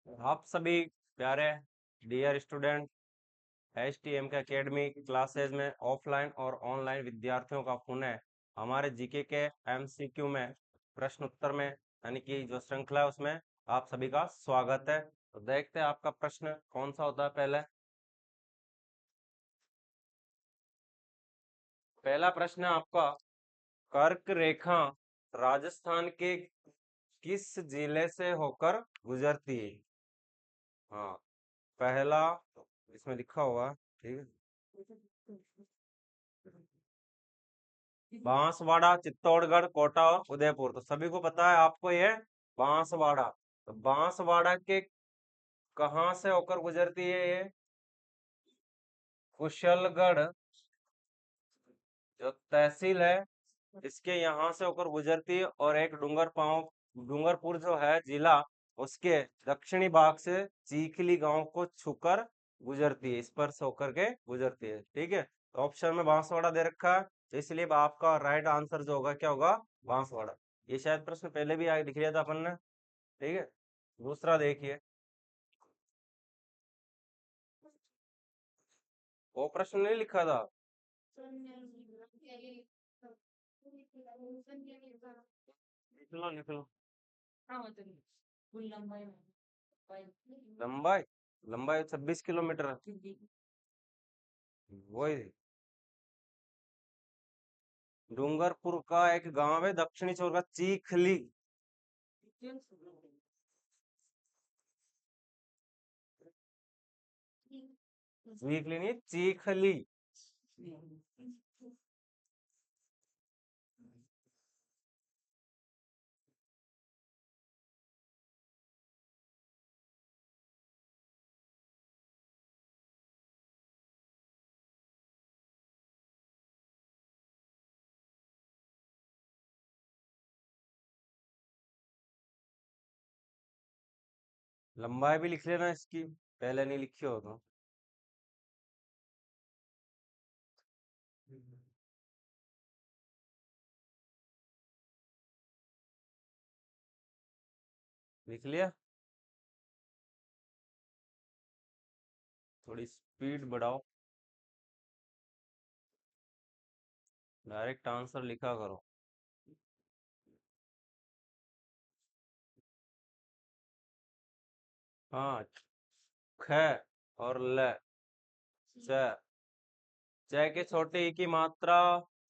आप सभी प्यारे डियर स्टूडेंट एचटीएम के एकेडमी क्लासेज में ऑफलाइन और ऑनलाइन विद्यार्थियों का पुनः हमारे जीके के एमसीक्यू में प्रश्न उत्तर में यानी कि जो श्रृंखला है उसमें आप सभी का स्वागत है। तो देखते हैं आपका प्रश्न कौन सा होता है। पहला प्रश्न है आपका, कर्क रेखा राजस्थान के किस जिले से होकर गुजरती है? हाँ, पहला इसमें लिखा हुआ है, ठीक है। बांसवाड़ा, चित्तौड़गढ़, कोटा और उदयपुर। तो सभी को पता है आपको ये बांसवाड़ा। तो बांसवाड़ा के कहाँ से होकर गुजरती है ये? कुशलगढ़ जो तहसील है इसके यहाँ से होकर गुजरती है, और एक डूंगरपुर जो है जिला, उसके दक्षिणी भाग से चीखली गांव को छूकर गुजरती है, इस पर से होकर के गुजरती है। ठीक है, तो ऑप्शन में बांसवाड़ा दे रखा है, तो इसलिए आपका राइट आंसर जो होगा क्या होगा? बांसवाड़ा। ये शायद प्रश्न पहले भी आगे लिख लिया था अपन ने। ठीक है, दूसरा देखिए, वो प्रश्न नहीं लिखा था। लिख लो लिख लो। लंबाई लंबाई 26 किलोमीटर है। वही डूंगरपुर का एक गांव है दक्षिणी छोर का, चीखली। चीखली नहीं, चीखली। लंबाई भी लिख लेना इसकी, पहले नहीं लिखी हो तो। लिख लिया? थोड़ी स्पीड बढ़ाओ, डायरेक्ट आंसर लिखा करो। हाँ, ख और ल, च। च के छोटे ई की मात्रा,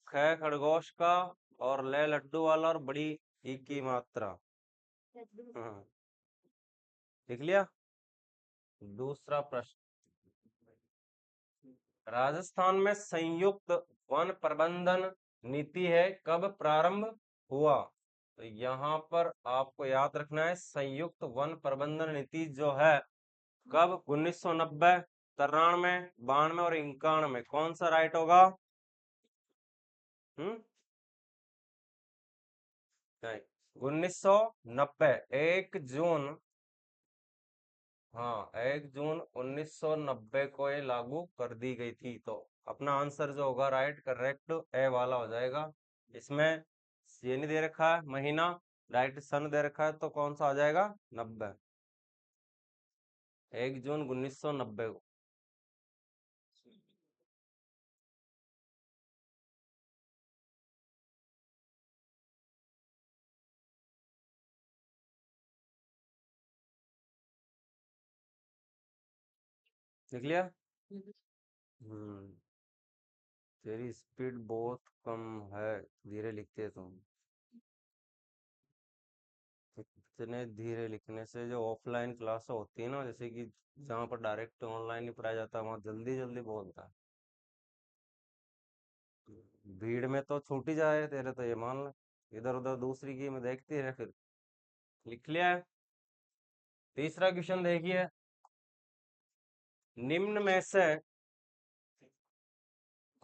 ख खरगोश का, और ल लड्डू वाला, और बड़ी ई की मात्रा। हाँ, लिख लिया। दूसरा प्रश्न, राजस्थान में संयुक्त वन प्रबंधन नीति है कब प्रारंभ हुआ? तो यहाँ पर आपको याद रखना है, संयुक्त वन प्रबंधन नीति जो है कब? 1990, 93, 92 और 91। कौन सा राइट होगा? हम्म, नहीं, 1990, 1 जून। हाँ, 1 जून 1990 को ये लागू कर दी गई थी। तो अपना आंसर जो होगा राइट करेक्ट ए वाला हो जाएगा। इसमें ये नहीं दे रखा है महीना, राइट सन दे रखा है, तो कौन सा आ जाएगा? 90, 1 जून 1990 को। लिख लिया? हम्म, तेरी स्पीड बहुत कम है, धीरे लिखते है तुम। इतने धीरे लिखने से जो ऑफलाइन क्लास होती है ना, जैसे कि जहाँ पर डायरेक्ट ऑनलाइन ही पढ़ाया जाता है, वहाँ जल्दी जल्दी बोलता है। भीड़ में तो छूट ही जाए तेरे, तो ये मान ले, इधर उधर दूसरी की में देखती है फिर। लिख लिया है? तीसरा क्वेश्चन देखिए, निम्न में से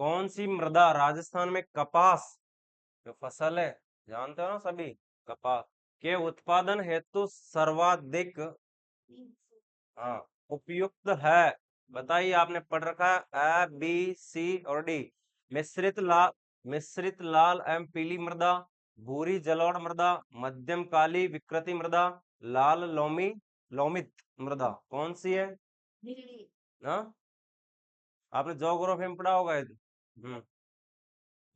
कौन सी मृदा राजस्थान में कपास जो फसल है, जानते हो ना सभी, कपास के उत्पादन हेतु सर्वाधिक, हाँ, उपयुक्त है? बताइए, आपने पढ़ रखा है ए बी सी और डी। मिश्रित लाल एवं पीली मृदा, भूरी जलोढ़ मृदा, मध्यम काली विकृति मृदा, लाल लोमी, लोमित मृदा कौन सी है? हाँ, आपने ज्योग्राफी में पढ़ा होगा ये तो।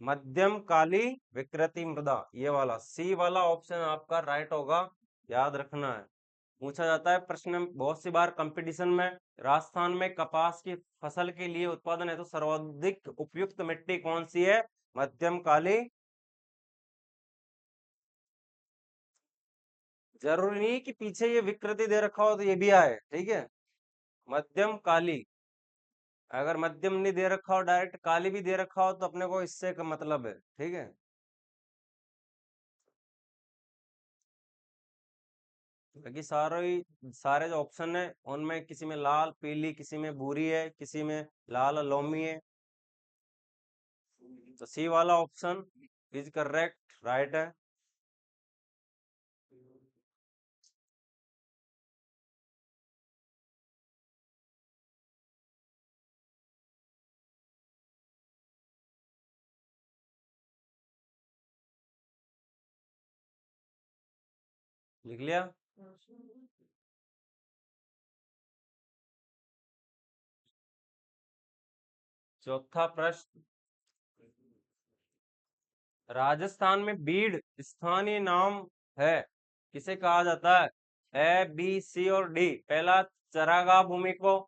मध्यम काली विकृति मृदा, ये वाला सी वाला ऑप्शन आपका राइट होगा, याद रखना है। पूछा जाता है प्रश्न में बहुत सी बार कंपटीशन में। राजस्थान में कपास की फसल के लिए उत्पादन है तो सर्वाधिक उपयुक्त मिट्टी कौन सी है? मध्यम काली। जरूरी नहीं कि पीछे ये विकृति दे रखा हो तो ये भी आए, ठीक है। मध्यम काली, अगर मध्यम नहीं दे रखा हो, डायरेक्ट काली भी दे रखा हो तो अपने को इससे का मतलब है, ठीक है। बाकी सारे जो ऑप्शन है उनमें किसी में लाल पीली, किसी में भूरी है, किसी में लाल लोमी है। तो सी वाला ऑप्शन इज करेक्ट, राइट है। लिख लिया। चौथा प्रश्न, राजस्थान में बीड़ स्थानीय नाम है, किसे कहा जाता है? ए बी सी और डी। पहला, चरागाह भूमि को।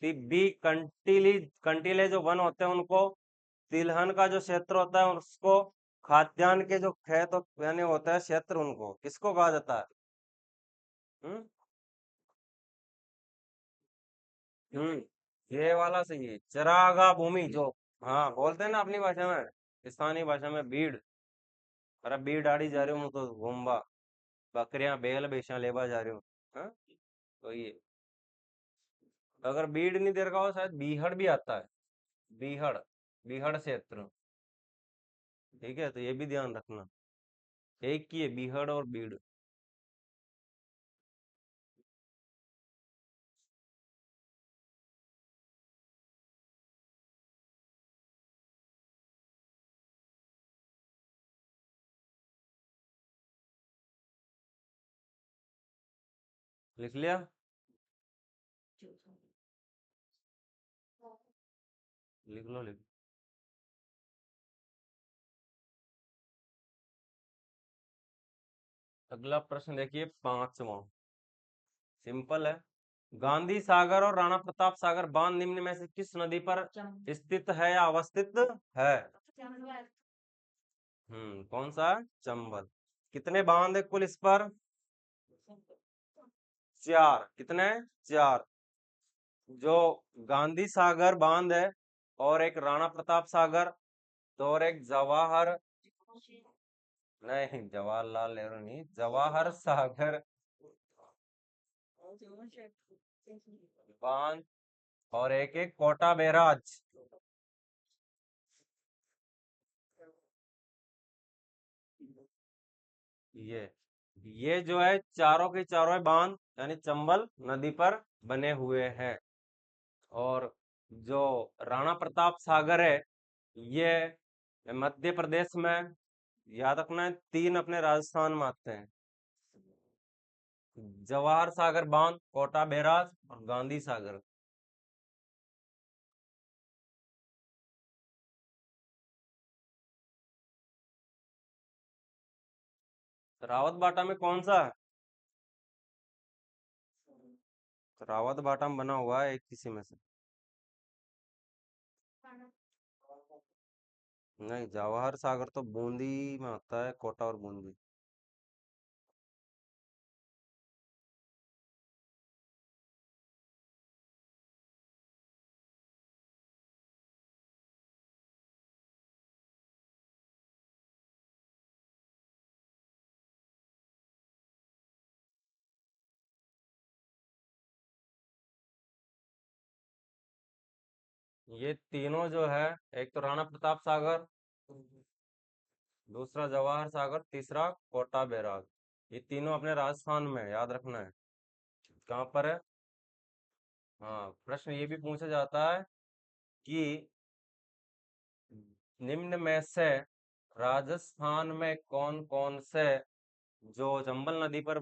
बी, कंटीले जो वन होते हैं उनको। तिलहन का जो क्षेत्र होता है उसको। खाद्यान्न के जो खेत यानी होता है क्षेत्र, उनको किसको कहा जाता है? हम्म हम्म ये वाला सही है, चरागाह भूमि जो। हाँ, बोलते हैं ना अपनी भाषा में, स्थानीय भाषा में बीड़। अरे बीड़ आड़ी जा रही हूँ तो घूमबा, बकरियां बेल बेचा लेबा जा रही हूँ। हाँ, तो ये, अगर बीड़ नहीं दे रखा हो शायद बीहड़ भी आता है। बीहड़, बीहड़ क्षेत्र। ठीक है, तो ये भी ध्यान रखना। एक ही है बीहड़ और बीड़। लिख लिया। लिख लो, लिख। अगला प्रश्न देखिए, पांचवा। सिंपल है। गांधी सागर और राणा प्रताप सागर बांध निम्न में से किस नदी पर स्थित है या अवस्थित है? कौन सा है? चंबल। कितने बांध है कुल इस पर? चार। कितने? चार। जो गांधी सागर बांध है, और एक राणा प्रताप सागर, तो और एक जवाहर, नहीं जवाहरलाल नेहरू नहीं, जवाहर सागर बांध, और एक एक कोटा बैराज। ये ये जो है चारों के चारों बांध यानी चंबल नदी पर बने हुए हैं। और जो राणा प्रताप सागर है, ये मध्य प्रदेश में। याद रखना है, तीन अपने राजस्थान में आते हैं। जवाहर सागर बांध, कोटा बैराज और गांधी सागर। रावत बाटा में कौन सा है? रावत बाटा में बना हुआ है एक किसी में से। नहीं, जवाहर सागर तो बूंदी में आता है, कोटा और बूंदी। ये तीनों जो है, एक तो राणा प्रताप सागर, दूसरा जवाहर सागर, तीसरा कोटा बैराग, ये तीनों अपने राजस्थान में है, याद रखना है। कहाँ पर है? हाँ, प्रश्न ये भी पूछा जाता है कि निम्न में से राजस्थान में कौन कौन से जो चंबल नदी पर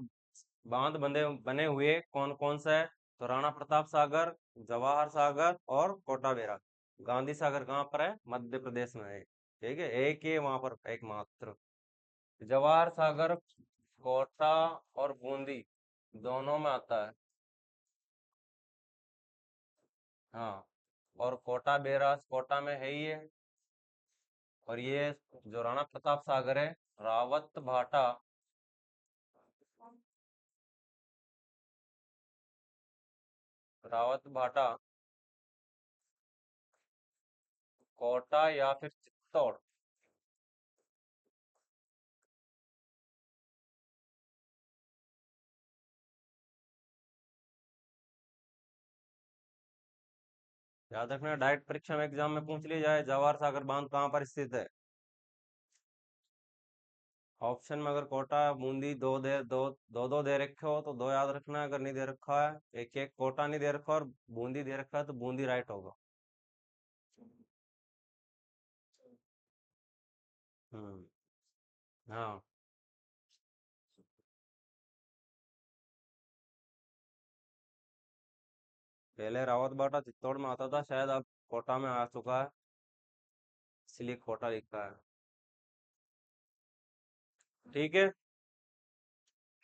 बांध बंधे बने हुए कौन कौन सा है? तो राणा प्रताप सागर, जवाहर सागर और कोटा बेरा। गांधी सागर कहाँ पर है? मध्य प्रदेश में है। ठीक है, एक ही वहां पर एकमात्र। जवाहर सागर कोटा और बूंदी दोनों में आता है। हाँ, और कोटा बेराज कोटा में है ही है। और ये जो राणा प्रताप सागर है, रावत भाटा, रावत भाटा कोटा या फिर चित्तौड़। याद रखना, डायरेक्ट परीक्षा में एग्जाम में पूछ लिया जाए जवाहर सागर बांध कहाँ पर स्थित है। ऑप्शन में अगर कोटा बूंदी दो दे रखे हो तो दो याद रखना है, अगर नहीं दे रखा है एक एक, कोटा नहीं दे रखा और बूंदी दे रखा है तो बूंदी राइट होगा। हम्म। हाँ, पहले रावत बाटा चित्तौड़ में आता था शायद, अब कोटा में आ चुका है, इसलिए कोटा लिखा है। ठीक है,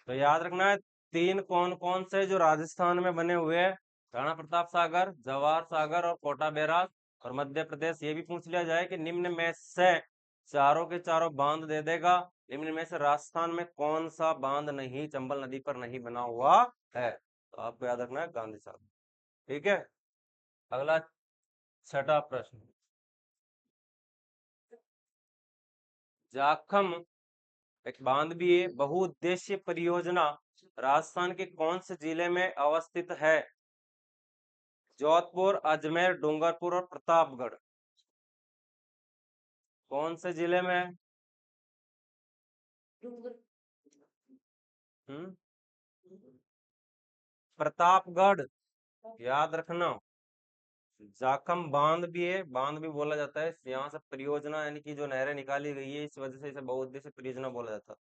तो याद रखना है तीन कौन कौन से जो राजस्थान में बने हुए हैं, राणा प्रताप सागर, जवाहर सागर और कोटा बैराज। और मध्य प्रदेश ये भी पूछ लिया जाए कि निम्न में से चारों के चारों बांध दे देगा, निम्न में से राजस्थान में कौन सा बांध नहीं, चंबल नदी पर नहीं बना हुआ है? तो आपको याद रखना है गांधी साहब। ठीक है, अगला छठा प्रश्न। जाखम एक बांध भी है, बहुउद्देशीय परियोजना राजस्थान के कौन से जिले में अवस्थित है? जोधपुर, अजमेर, डूंगरपुर और प्रतापगढ़। कौन से जिले में है? हम्म, प्रतापगढ़। याद रखना, जाखम बांध भी है, बांध भी बोला जाता है, यहाँ से परियोजना यानी कि जो नहरें निकाली गई है, इस वजह से इसे बहुउद्देशीय परियोजना बोला जाता है।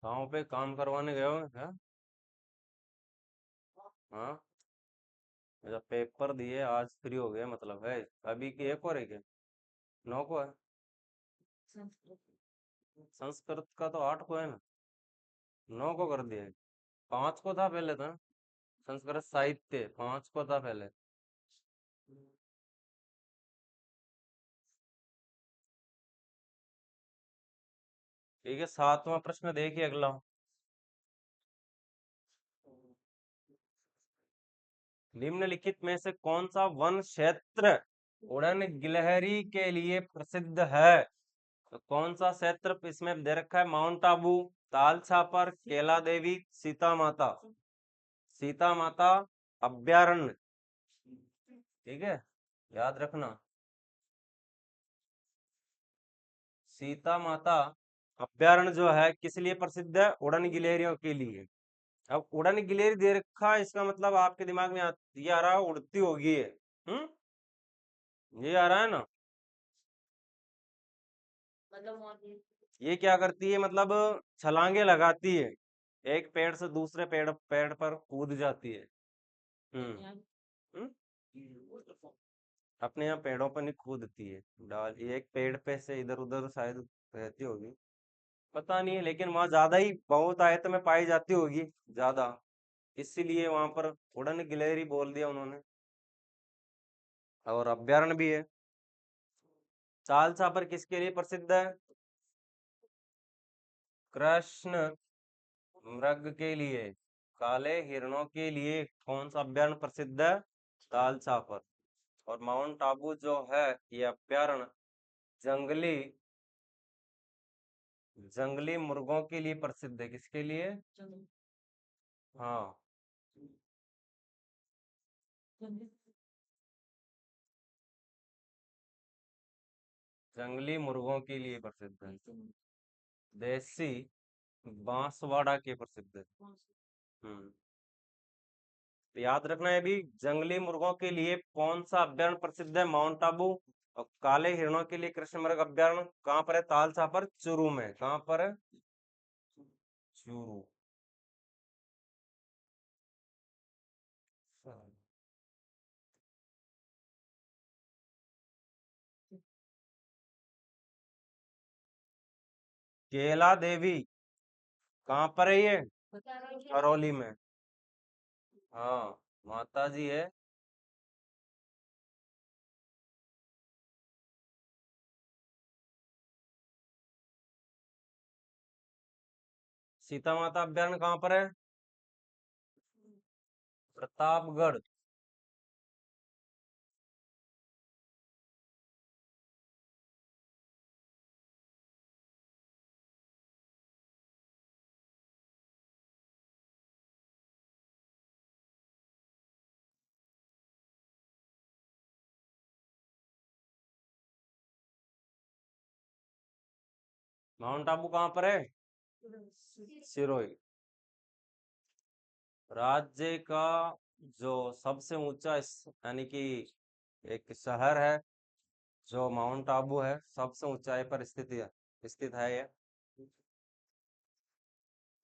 गाँव पे काम करवाने गए हो क्या? हाँ, जब पेपर दिए आज फ्री हो गए मतलब है? अभी की एक और है क्या? 9 को है। संस्कृत का तो 8 को है ना, 9 को कर दिया है। 5 को था पहले था, संस्कृत साहित्य 5 को था पहले। ठीक है, 7वां प्रश्न देखिए अगला। निम्नलिखित में से कौन सा वन क्षेत्र उड़न गिलहरी के लिए प्रसिद्ध है? तो कौन सा क्षेत्र इसमें दे रखा है? माउंट आबू, ताल छापर, केला देवी, सीता माता। सीता माता अभ्यारण्य। ठीक है, याद रखना, सीता माता अभ्यारण्य जो है किस लिए प्रसिद्ध है? उड़न गिलहरियों के लिए। अब उड़न गिलहरी दे रखा है, इसका मतलब आपके दिमाग में ये आ रहा है उड़ती होगी ये। हम्म, ये आ रहा है ना? ये क्या करती है मतलब? छलांगे लगाती है, एक पेड़ से दूसरे पेड़ पेड़ पर कूद जाती है। हम्म। हम्म, अपने यहाँ पेड़ों पर नहीं कूदती है, डाल ये एक पेड़ पे से इधर उधर शायद रहती होगी, पता नहीं है, लेकिन वहां ज्यादा ही बहुत आयत में पाई जाती होगी ज्यादा, इसीलिए वहां पर उड़न गिलहरी बोल दिया उन्होंने। और अभ्यारण्य भी है। चाल छापर किसके लिए प्रसिद्ध है? कृष्ण मृग के लिए, काले हिरणों के लिए कौन सा अभ्यारण्य प्रसिद्ध है? ताल छापर। और माउंट आबू जो है ये अभ्यारण्य जंगली जंगली मुर्गों के लिए प्रसिद्ध है। किसके लिए? हाँ, जंगली मुर्गों के लिए प्रसिद्ध है। देसी बांसवाड़ा के प्रसिद्ध है। हम्म। तो याद रखना है भी, जंगली मुर्गों के लिए कौन सा अभ्यारण्य प्रसिद्ध है? माउंट आबू। और काले हिरणों के लिए कृष्ण मृग अभ्यारण्य कहाँ पर है? तालछा पर, चूरू में। कहाँ पर है? चूरू। केला देवी कहाँ पर है ये? करौली में। हाँ, माता जी है। सीता माता अभ्यारण्य कहाँ पर है? प्रतापगढ़। माउंट आबू कहाँ पर है? सिरोही। राज्य का जो सबसे ऊंचा यानी कि एक शहर है जो माउंट आबू है, सबसे ऊंचाई पर स्थित है ये।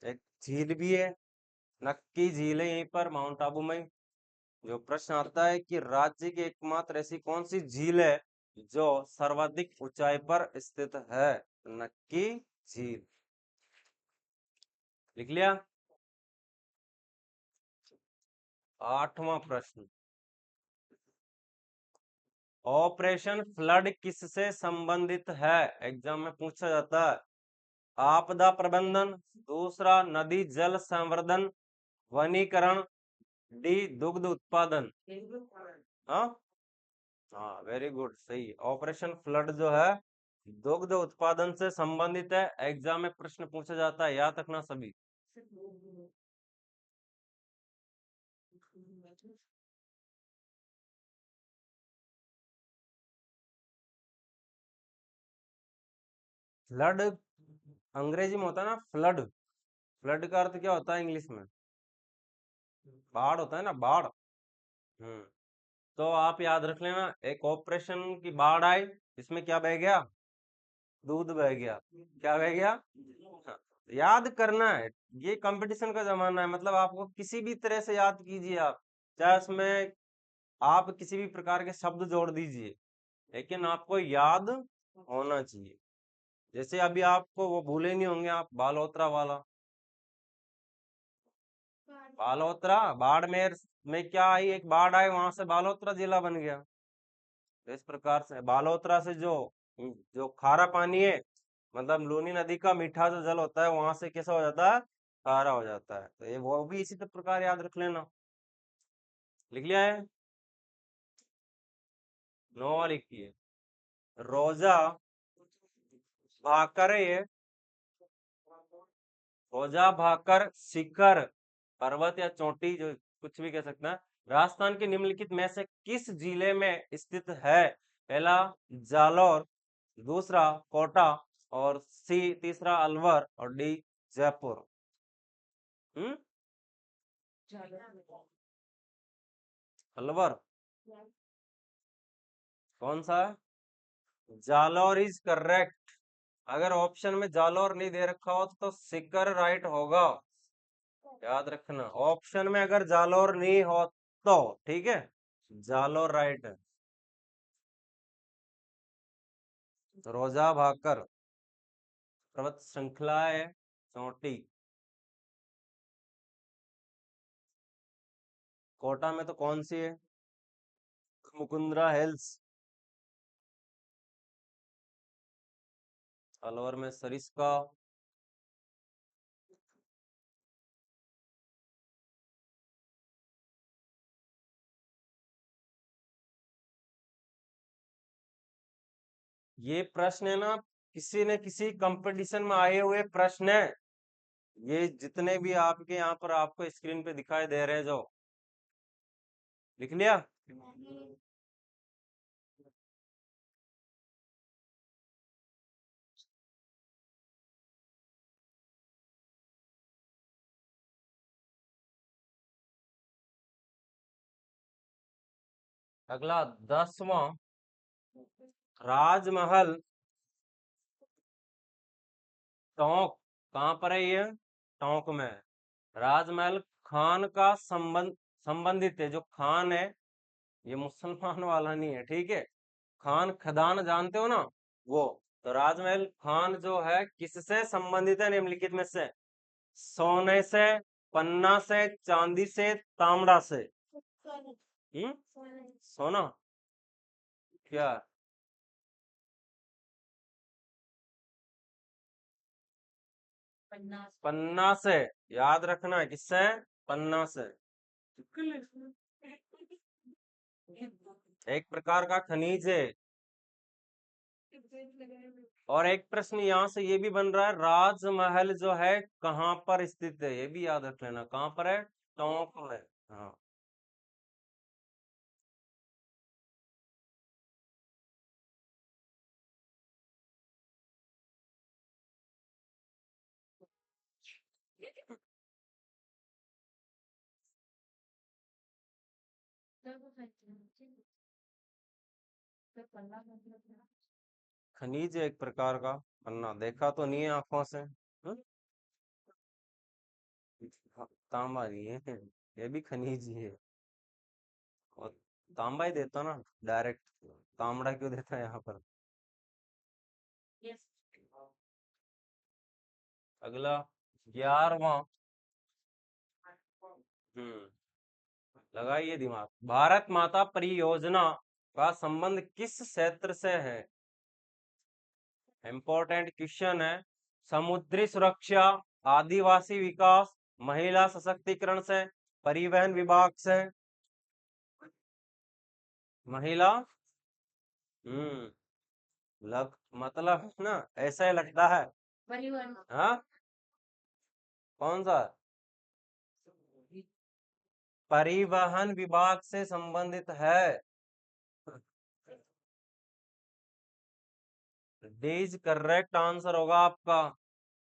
एक झील भी है, नक्की झील है यहीं पर माउंट आबू में। जो प्रश्न आता है कि राज्य की एकमात्र ऐसी कौन सी झील है जो सर्वाधिक ऊंचाई पर स्थित है? नक्की झील। लिख लिया। 8वां प्रश्न, ऑपरेशन फ्लड किससे संबंधित है? एग्जाम में पूछा जाता है। आपदा प्रबंधन, दूसरा नदी जल संवर्धन, वनीकरण, डी दुग्ध उत्पादन। हाँ, हाँ, वेरी गुड, सही। ऑपरेशन फ्लड जो है दुग्ध उत्पादन से संबंधित है। एग्जाम में प्रश्न पूछा जाता है, याद रखना सभी। फ्लड अंग्रेजी में होता है ना, फ्लड। फ्लड का अर्थ क्या होता है इंग्लिश में? बाढ़ होता है ना, बाढ़। हम्म। तो आप याद रख लेना, एक ऑपरेशन की बाढ़ आई, इसमें क्या बह गया? दूध बह गया। क्या बह गया? हाँ, याद करना है। ये कंपटीशन का जमाना है, मतलब आपको किसी भी तरह से याद कीजिए आप। चाहे उसमें आप किसी भी प्रकार के शब्द जोड़ दीजिए, लेकिन आपको याद होना चाहिए। जैसे अभी आपको वो भूले नहीं होंगे आप, बालोतरा वाला। बालोतरा, बाड़मेर में क्या आई? एक बाढ़ आई, वहां से बालोतरा जिला बन गया। तो इस प्रकार से बालोतरा से जो खारा पानी है, मतलब लूनी नदी का मीठा जो जल होता है, वहां से कैसा हो जाता है? खारा हो जाता है। तो ये वो भी इसी प्रकार याद रख लेना। लिख लिया है? 9 लिखिए। रोजा भाकर है ये। रोजा भाकर शिखर, पर्वत या चोटी, जो कुछ भी कह सकते हैं, राजस्थान के निम्नलिखित में से किस जिले में स्थित है? पहला जालौर, दूसरा कोटा, और सी तीसरा अलवर, और डी जयपुर। हम्म। अलवर कौन सा है? Jalore is correct. अगर ऑप्शन में जालौर नहीं दे रखा हो तो सिकर राइट होगा। याद रखना, ऑप्शन में अगर जालौर नहीं हो तो ठीक है, जालौर राइट है। रोजा भाकर पर्वत श्रृंखला है, चोटी। कोटा में तो कौन सी है? मुकुंदरा हिल्स। अलवर में सरिस्का। ये प्रश्न है ना, किसी न किसी कंपटीशन में आए हुए प्रश्न है। ये जितने भी आपके यहाँ पर आपको स्क्रीन पे दिखाई दे रहे हैं, जो लिख लिया। अगला 10वां, राजमहल टोंक कहाँ पर है? ये टोंक में है। राजमहल खान का संबंधित है। जो खान है ये मुसलमान वाला नहीं है, ठीक है। खान खदान जानते हो ना, वो। तो राजमहल खान जो है किससे संबंधित है निम्नलिखित में से? सोने से, पन्ना से, चांदी से, तांबा से। हम्म, सोना क्या? पन्ना से। याद रखना है, किससे? पन्ना से। एक प्रकार का खनिज है। और एक प्रश्न यहाँ से ये भी बन रहा है, राजमहल जो है कहाँ पर स्थित है? ये भी याद रख लेना, कहाँ पर है? टोंक में। हाँ। खनिज है एक प्रकार का। पन्ना देखा तो नहीं है आंखों से। हाँ, तांबा नहीं है, ये भी खनिज ही है। और तांबा ही देता ना डायरेक्ट, तांबड़ा क्यों देता है यहाँ पर? अगला 11वां। हम्म, लगाइए दिमाग। भारत माता परियोजना का संबंध किस क्षेत्र से है? इंपॉर्टेंट क्वेश्चन है। समुद्री सुरक्षा, आदिवासी विकास, महिला सशक्तिकरण से, परिवहन विभाग से। महिला। हम्म, मतलब ना, ऐसा ही लगता है। परिवहन। हाँ, कौन सा? परिवहन विभाग से संबंधित है। डीज करेक्ट आंसर होगा आपका।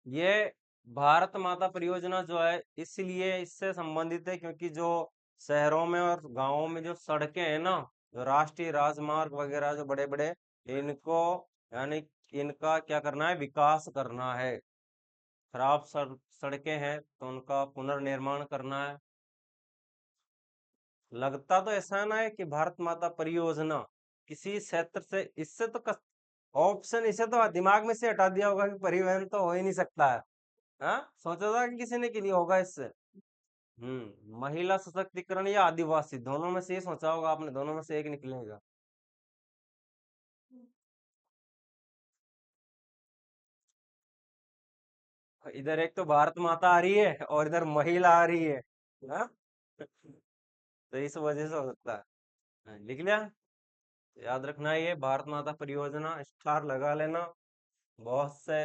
ये भारत माता परियोजना जो है इसलिए इससे संबंधित है क्योंकि जो शहरों में और गांवों में जो सड़कें हैं ना, जो राष्ट्रीय राजमार्ग वगैरह जो बड़े बड़े, इनको यानी इनका क्या करना है? विकास करना है। खराब सड़कें हैं तो उनका पुनर्निर्माण करना है। लगता तो ऐसा ना है कि भारत माता परियोजना किसी क्षेत्र से, इससे तो ऑप्शन इसे तो दिमाग में से हटा दिया होगा कि परिवहन तो हो ही नहीं सकता है। हाँ, सोचा था कि किसी ने के लिए होगा इससे। महिला सशक्तिकरण या आदिवासी, दोनों में से ये सोचा होगा आपने, दोनों में से एक निकलेगा। इधर एक तो भारत माता आ रही है और इधर महिला आ रही है। हाँ? तो इस वजह से हो सकता है। हाँ, लिख लिया। याद रखना है, ये भारत माता परियोजना स्टार लगा लेना। बहुत से,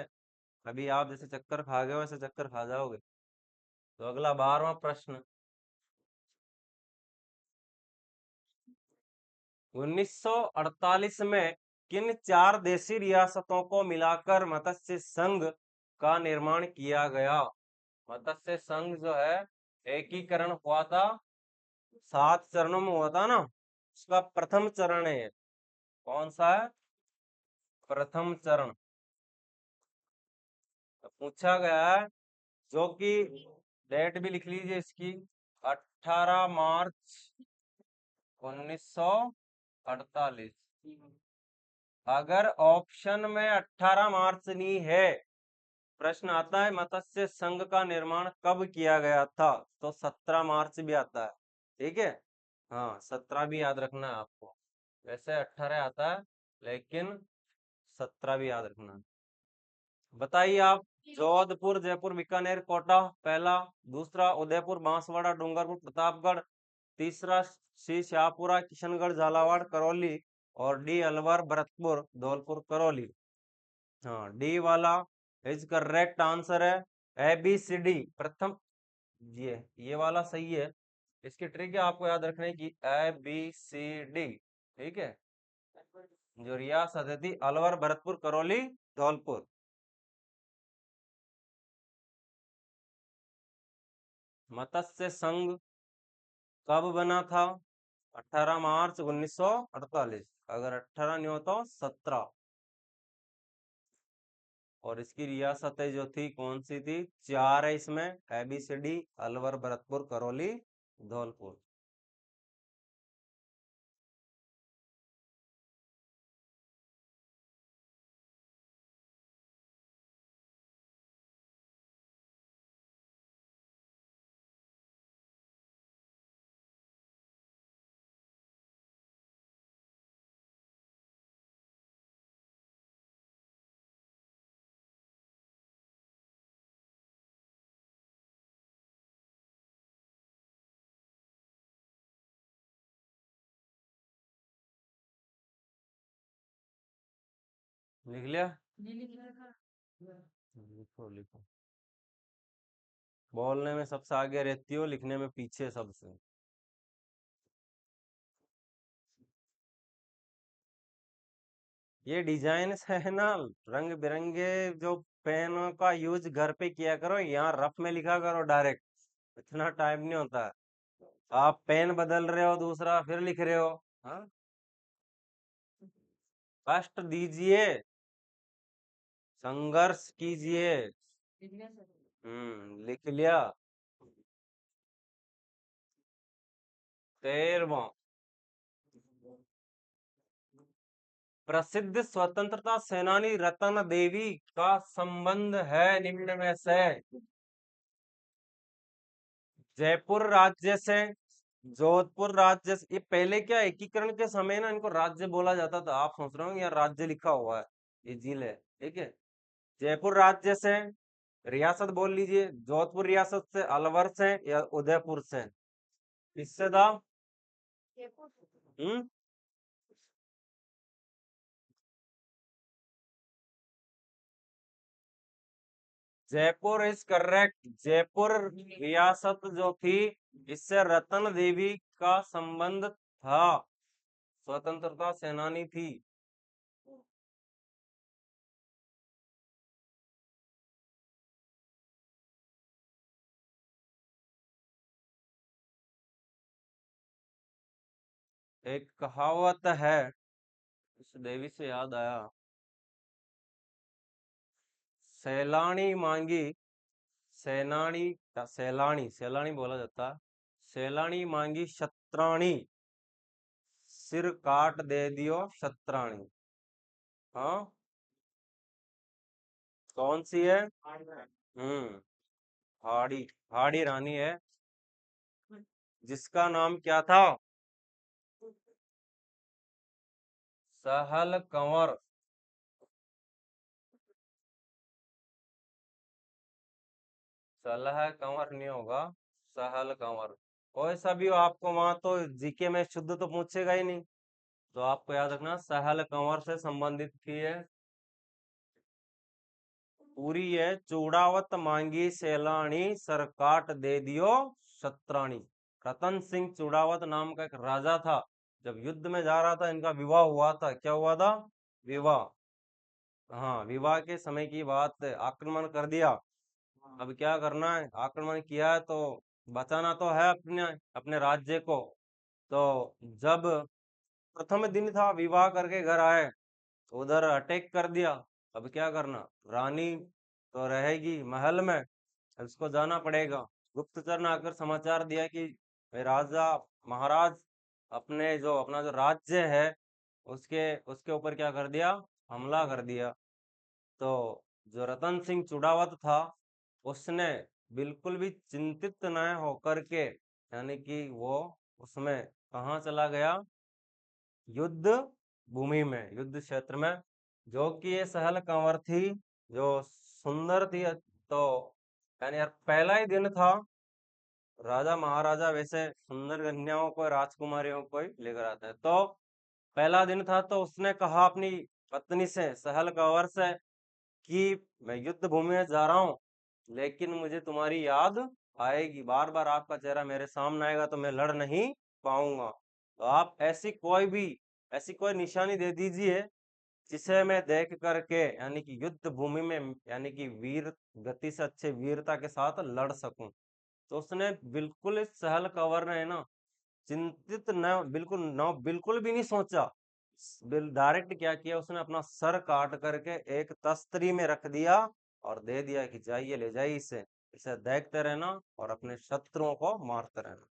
अभी आप जैसे चक्कर खा गए वैसे चक्कर खा जाओगे। तो अगला 12वां प्रश्न। 1948 में किन चार देशी रियासतों को मिलाकर मत्स्य संघ का निर्माण किया गया? मत्स्य संघ जो है एकीकरण हुआ था, 7 चरणों में हुआ था ना, उसका प्रथम चरण है ये। कौन सा है? प्रथम चरण। तो पूछा गया है, जो कि डेट भी लिख लीजिए इसकी, 18 मार्च 1948। अगर ऑप्शन में 18 मार्च नहीं है, प्रश्न आता है मत्स्य संघ का निर्माण कब किया गया था, तो 17 मार्च भी आता है। ठीक है। हाँ, 17 भी याद रखना है आपको। वैसे 18 आता है, लेकिन 17 भी याद रखना है। बताइए आप। जोधपुर, जयपुर, बीकानेर, कोटा पहला। दूसरा उदयपुर, बांसवाड़ा, डूंगरपुर, प्रतापगढ़। तीसरा श्री शाहपुरा, किशनगढ़, झालावाड़, करौली। और डी अलवर भरतपुर धौलपुर करौली। हाँ, डी वाला इज करेक्ट आंसर है। ए बी सी डी प्रथम, ये वाला सही है। इसकी ट्रिक है आपको याद रखने की, ए बी सी डी, ठीक है। जो रियासत थी अलवर भरतपुर करौली धौलपुर। मत्स्य संघ कब बना था? 18 मार्च 1948। अगर 18 नहीं हो तो 17। और इसकी रियासतें जो थी कौन सी थी? 4 है इसमें, A B C D, Alwar Bharatpur Karauli Dholpur. लिख लिया? लिखो लिखो। बोलने में सबसे आगे रहती हो, लिखने में पीछे सबसे। ये डिजाइन है ना, रंग बिरंगे जो पेनों का यूज घर पे किया करो, यहाँ रफ में लिखा करो डायरेक्ट। इतना टाइम नहीं होता है। आप पेन बदल रहे हो दूसरा फिर लिख रहे हो। हाँ, कष्ट दीजिए, संघर्ष कीजिए। लिख लिया। 13वां, प्रसिद्ध स्वतंत्रता सेनानी रतन देवी का संबंध है निम्न में से? जयपुर राज्य से, जोधपुर राज्य से। ये पहले क्या एकीकरण के समय ना इनको राज्य बोला जाता था, आप सोच रहे हो यहाँ राज्य लिखा हुआ है, ये जिले, ठीक है। जयपुर राज्य से, रियासत बोल लीजिए, जोधपुर रियासत से, अलवर से या उदयपुर से, किससे था? हम्म जयपुर इज करेक्ट। जयपुर रियासत जो थी, इससे रतन देवी का संबंध था, स्वतंत्रता सेनानी थी। एक कहावत है, इस देवी से याद आया, सैलानी मांगी, सैनानी, सैलानी सैलानी बोला जाता है, सैलानी मांगी शतरानी, सिर काट दे दियो शतरानी। हाँ, कौन सी है? हम्म हाड़ी, हाड़ी रानी है, जिसका नाम क्या था? सहल कंवर। सलह कंवर नहीं होगा, सहल कंवर। कोई सा भी हो, आपको वहां तो जीके में शुद्ध तो पूछेगा ही नहीं, तो आपको याद रखना सहल कंवर से संबंधित थी है। पूरी है, चूड़ावत मांगी सैलानी, सरकाट दे दियो शतरानी। रतन सिंह चूड़ावत नाम का एक राजा था, जब युद्ध में जा रहा था इनका विवाह हुआ था। क्या हुआ था? विवाह। हाँ, विवाह के समय की बात है, आक्रमण कर दिया। अब क्या करना है, आक्रमण किया है तो बचाना तो है अपने अपने राज्य को। तो जब प्रथम दिन था, विवाह करके घर आए, उधर अटैक कर दिया। अब क्या करना, रानी तो रहेगी महल में, उसको जाना पड़ेगा। गुप्तचर ने आकर समाचार दिया कि भाई राजा महाराज अपने जो अपना जो राज्य है उसके उसके ऊपर क्या कर दिया, हमला कर दिया। तो जो रतन सिंह चुड़ावत था, उसने बिल्कुल भी चिंतित न होकर के, यानी कि वो उसमें कहाँ चला गया, युद्ध भूमि में, युद्ध क्षेत्र में। जो कि ये सहल कंवर थी, जो सुंदर थी। तो यानी यार पहला ही दिन था, राजा महाराजा वैसे सुंदर कन्याओं को, राजकुमारियों को ही लेकर आते हैं। तो पहला दिन था तो उसने कहा अपनी पत्नी से, सहल कंवर से, कि मैं युद्ध भूमि में जा रहा हूँ, लेकिन मुझे तुम्हारी याद आएगी, बार बार आपका चेहरा मेरे सामने आएगा तो मैं लड़ नहीं पाऊंगा। तो आप ऐसी कोई निशानी दे दीजिए जिसे मैं देख करके, यानी कि युद्ध भूमि में, यानी कि वीर गति से अच्छे वीरता के साथ लड़ सकूं। तो उसने बिल्कुल, इस सहल कंवर ने ना, चिंतित न बिल्कुल न बिल्कुल भी नहीं सोचा, डायरेक्ट क्या किया, उसने अपना सर काट करके एक तस्तरी में रख दिया और दे दिया कि जाइए, ले जाइए इसे, इसे देखते रहना और अपने शत्रुओं को मारते रहना।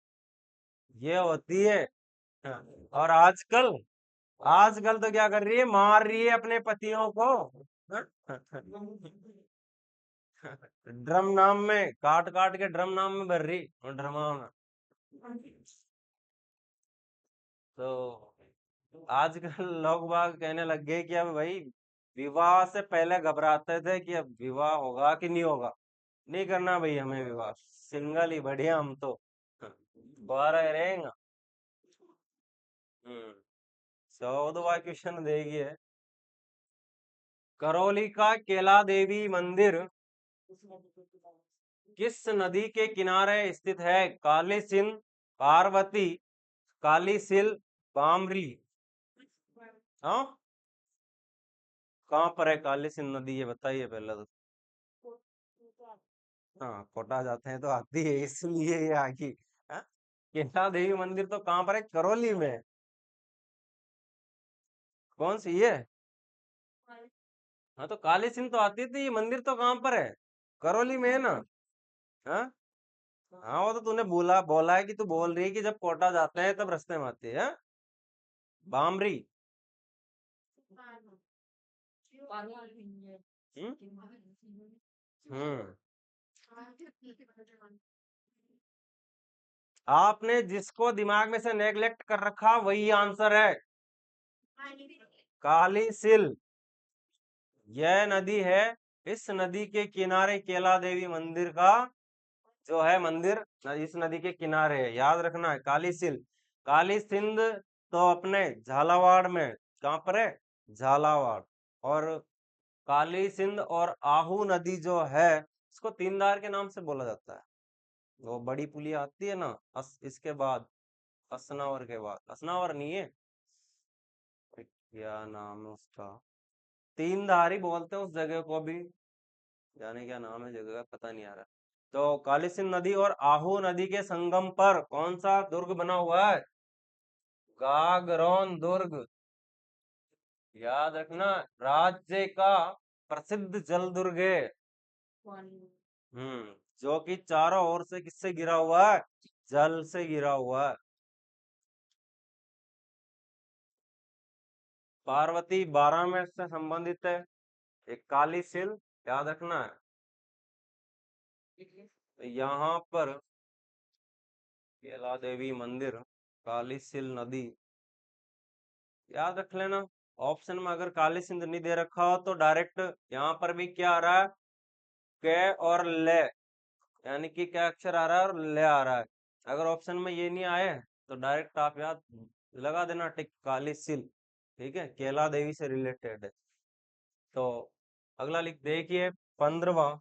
ये होती है। हाँ, और आजकल आजकल तो क्या कर रही है, मार रही है अपने पतियों को। हाँ? ड्रम नाम में, काट काट के ड्रम नाम में भर रही, और ड्रमा में। तो आजकल लोग बाग कहने लग गए कि अब भाई, विवाह से पहले घबराते थे कि अब विवाह होगा कि नहीं होगा। नहीं करना भाई हमें विवाह, सिंगल ही बढ़िया हम तो। बारह ही रहेगा। हम्म 14वां क्वेश्चन देखिए। करौली का केला देवी मंदिर किस नदी के किनारे स्थित है? काली सिंध, पार्वती, काली सिल, बामरी। हाँ, कहाँ पर है काली सिंध नदी, ये बताइए पहले तो। हाँ, कोटा जाते हैं तो आती है, इसलिए ये आगी। हाँ? केला देवी मंदिर तो कहाँ पर है? करौली में। कौन सी ये? हाँ, तो काली सिंध तो आती थी, ये मंदिर तो कहाँ पर है? करौली में है ना। हाँ, हाँ, वो तो तूने बोला बोला है कि तू बोल रही है कि जब कोटा जाते हैं तब रास्ते में आती है। हाँ? बामरी। हम्म हम्म आपने जिसको दिमाग में से नेगलेक्ट कर रखा वही आंसर है, काली सिल। यह नदी है, इस नदी के किनारे केला देवी मंदिर का जो है मंदिर, इस नदी के किनारे है, याद रखना है। काली सिल, काली सिंध तो अपने झालावाड़ में, कहाँ पर है? झालावाड़। और काली सिंध और आहू नदी जो है, इसको तीनधार के नाम से बोला जाता है। वो बड़ी पुलिया आती है ना, इसके बाद, असनावर के बाद, असनावर नहीं है, क्या नाम है उसका, तीन धारी बोलते हैं उस जगह को भी, जाने क्या नाम है जगह का, पता नहीं आ रहा। तो काली सिंध नदी और आहू नदी के संगम पर कौन सा दुर्ग बना हुआ है? गागरोन दुर्ग। याद रखना, राज्य का प्रसिद्ध जल दुर्ग है। जो कि चारों ओर से किससे घिरा हुआ है? जल से घिरा हुआ है। पार्वती 12 में से संबंधित है, एक काली सिल, याद रखना है। यहाँ पर केला देवी मंदिर, काली सिल नदी, याद रख लेना। ऑप्शन में अगर काली सिंध नहीं दे रखा हो तो डायरेक्ट यहाँ पर भी क्या आ रहा है? के और ले, यानी कि क्या अक्षर आ रहा है और ले आ रहा है। अगर ऑप्शन में ये नहीं आए तो डायरेक्ट आप याद लगा देना टिक, काली सिल। ठीक है, केला देवी से रिलेटेड है। तो अगला लिख देखिए, 15वां।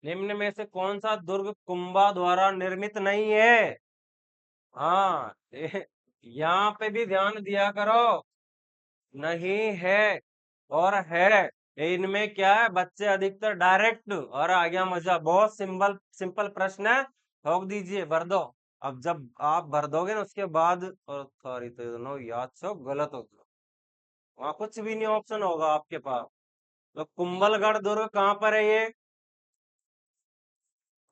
निम्न में से कौन सा दुर्ग कुंभा द्वारा निर्मित नहीं है? हाँ, यहाँ पे भी ध्यान दिया करो। नहीं है और है, इनमें क्या है, बच्चे अधिकतर डायरेक्ट, और आ गया मजा, बहुत सिंपल सिंपल प्रश्न है, ठोक दीजिए, भर दो। अब जब आप भर दोगे ना उसके बाद, और सॉरी तो नो याद छो गलत हो गया, वहां कुछ भी नहीं ऑप्शन होगा आपके पास। तो कुंभलगढ़ दुर्ग कहाँ पर है ये?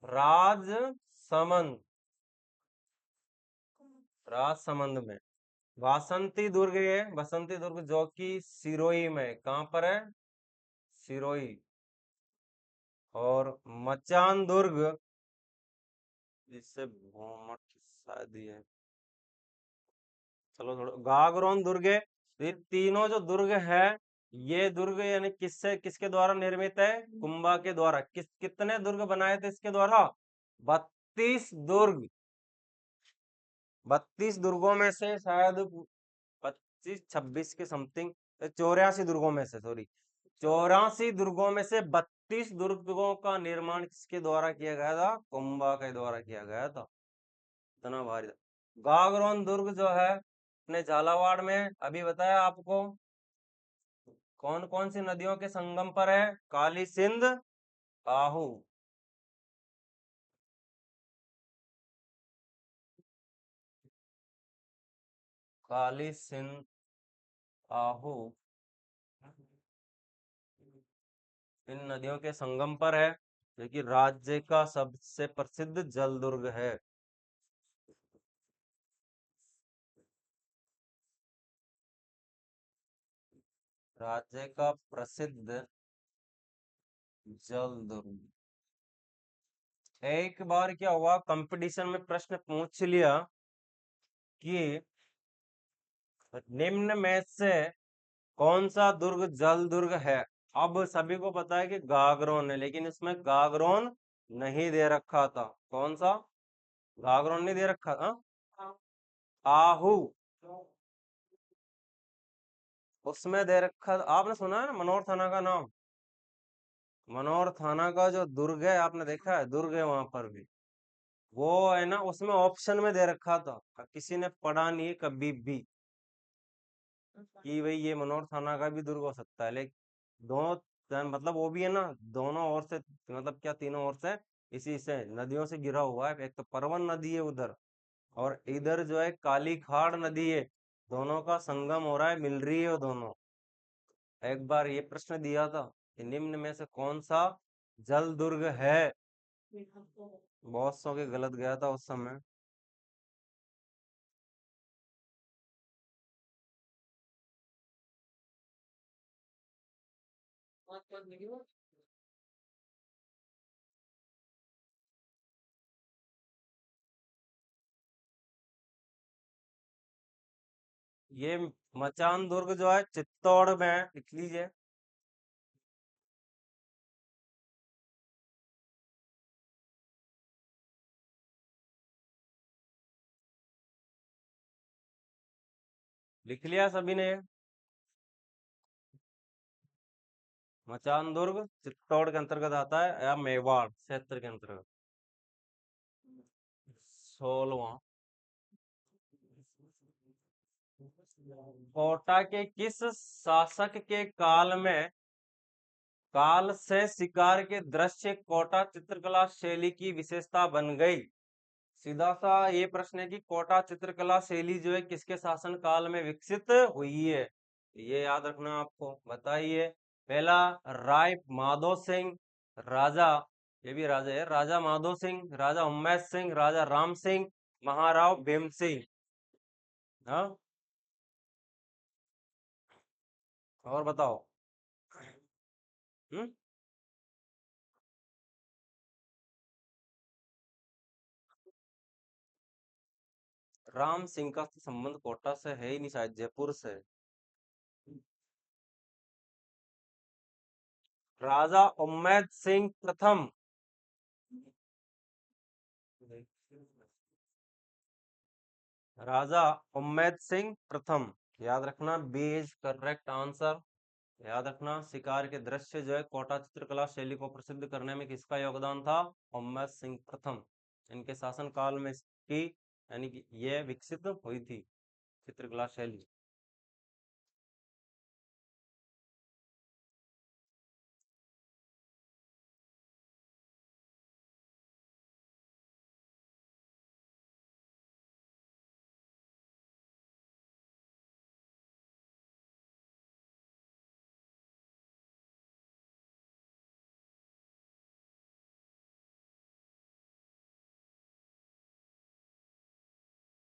राजसमंद, राजसमंद में। वासंती दुर्ग है, बसंती दुर्ग जो कि सिरोही में, कहाँ पर है? सिरोही। और मचान दुर्ग, जिससे भौमट शायद ही है, चलो थोड़ा, गागरोन दुर्ग है। तो ये तीनों जो दुर्ग है, ये दुर्ग यानी किससे, किसके द्वारा निर्मित है? कुंभा के द्वारा। कितने दुर्ग बनाए थे इसके द्वारा? 32 दुर्ग, 32 दुर्गों में से शायद 25-26 के समथिंग, 84 दुर्गों में से, सॉरी, 84 दुर्गों में से 32 दुर्गों का निर्माण किसके द्वारा किया गया था? कुंभा के द्वारा किया गया था। इतना भारी था। गागरोन दुर्ग जो है अपने झालावाड़ में, अभी बताया आपको, कौन कौन सी नदियों के संगम पर है? काली सिंध, आहू। काली सिंध, आहू, इन नदियों के संगम पर है, जो कि राज्य का सबसे प्रसिद्ध जल दुर्ग है। राज्य का प्रसिद्ध जल दुर्ग। एक बार क्या हुआ, कंपटीशन में प्रश्न पूछ लिया कि निम्न में से कौन सा दुर्ग जल दुर्ग है? अब सभी को पता है कि गागरोन है, लेकिन इसमें गागरोन नहीं दे रखा था। कौन सा? गागरोन नहीं दे रखा था। आहू उसमें दे रखा था। आपने सुना है ना मनोर थाना का नाम? मनोर थाना का जो दुर्ग है, आपने देखा है? दुर्ग है वहां पर भी, वो है ना, उसमें ऑप्शन में दे रखा था। किसी ने पढ़ा नहीं है कभी भी कि भाई ये मनोर थाना का भी दुर्ग हो सकता है, लेकिन दोनों मतलब वो भी है ना, दोनों ओर से, मतलब क्या, तीनों ओर से इसी से नदियों से घिरा हुआ है। एक तो परवन नदी है उधर, और इधर जो है काली खाड़ नदी है। दोनों का संगम हो रहा है, मिल रही है वो दोनों। एक बार ये प्रश्न दिया था कि निम्न में से कौन सा जल दुर्ग है। बहुत सौ के गलत गया था उस समय। ये मचान दुर्ग जो है चित्तौड़ में है, लिख लीजिए। लिख लिया सभी ने? मचान दुर्ग चित्तौड़ के अंतर्गत आता है, या मेवाड़ क्षेत्र के अंतर्गत। 16वां। कोटा के किस शासक के काल में काल से शिकार के दृश्य कोटा चित्रकला शैली की विशेषता बन गई? सीधा सा ये प्रश्न है कि कोटा चित्रकला शैली जो है किसके शासन काल में विकसित हुई है? ये याद रखना आपको। बताइए। पहला, राय माधो सिंह राजा, ये भी राजा है, राजा माधो सिंह, राजा उम्मेद सिंह, राजा राम सिंह, महाराव भीम सिंह। हाँ, और बताओ। हम्म राम सिंह का तो संबंध कोटा से है ही नहीं, शायद जयपुर से। राजा उम्मेद सिंह प्रथम। राजा उम्मेद सिंह प्रथम, याद रखना, बी इज करेक्ट आंसर। याद रखना, शिकार के दृश्य जो है कोटा चित्रकला शैली को प्रसिद्ध करने में किसका योगदान था? उम्मेद सिंह प्रथम। इनके शासन काल में इसकी, यानी कि यह विकसित हुई थी चित्रकला शैली।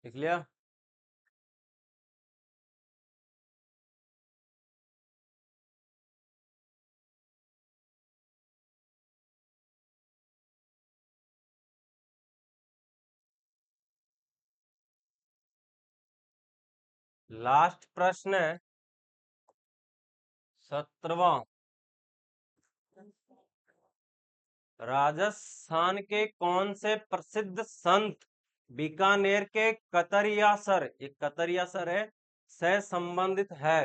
लिख लिया? लास्ट प्रश्न है, 17वां। राजस्थान के कौन से प्रसिद्ध संत बीकानेर के कतरियासर, ये कतरियासर है, से संबंधित है?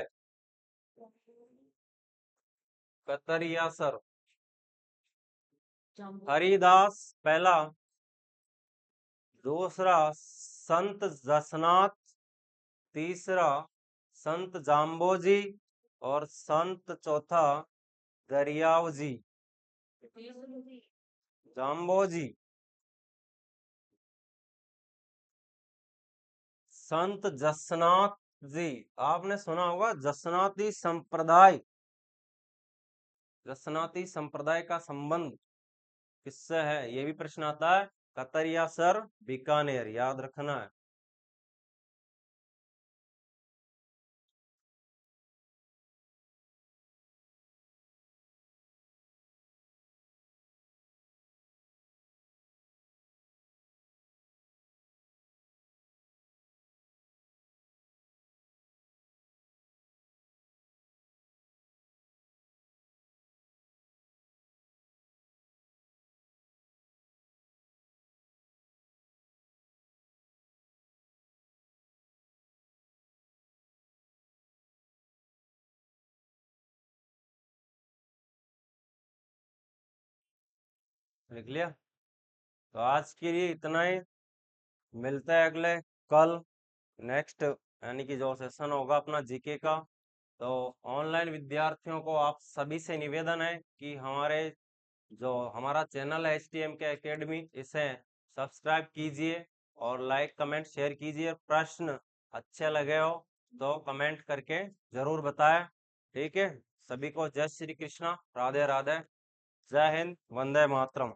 कतरियासर। हरिदास पहला, दूसरा संत जसनाथ, तीसरा संत जाम्बोजी, और संत चौथा दरियाव जी। जाम्बोजी। संत जसनाथ जी, आपने सुना होगा जसनाती संप्रदाय। जसनाती संप्रदाय का संबंध किससे है, ये भी प्रश्न आता है। कतरिया सर, बीकानेर, याद रखना है। लिख लिया? तो आज के लिए इतना ही। मिलते हैं अगले कल, नेक्स्ट, यानी कि जो सेशन होगा अपना जीके का। तो ऑनलाइन विद्यार्थियों को आप सभी से निवेदन है कि हमारे जो हमारा चैनल है एचटीएम के एकेडमी, इसे सब्सक्राइब कीजिए और लाइक कमेंट शेयर कीजिए। प्रश्न अच्छे लगे हो तो कमेंट करके जरूर बताएं। ठीक है, सभी को जय श्री कृष्णा, राधे राधे, जय हिंद, वंदे मातरम।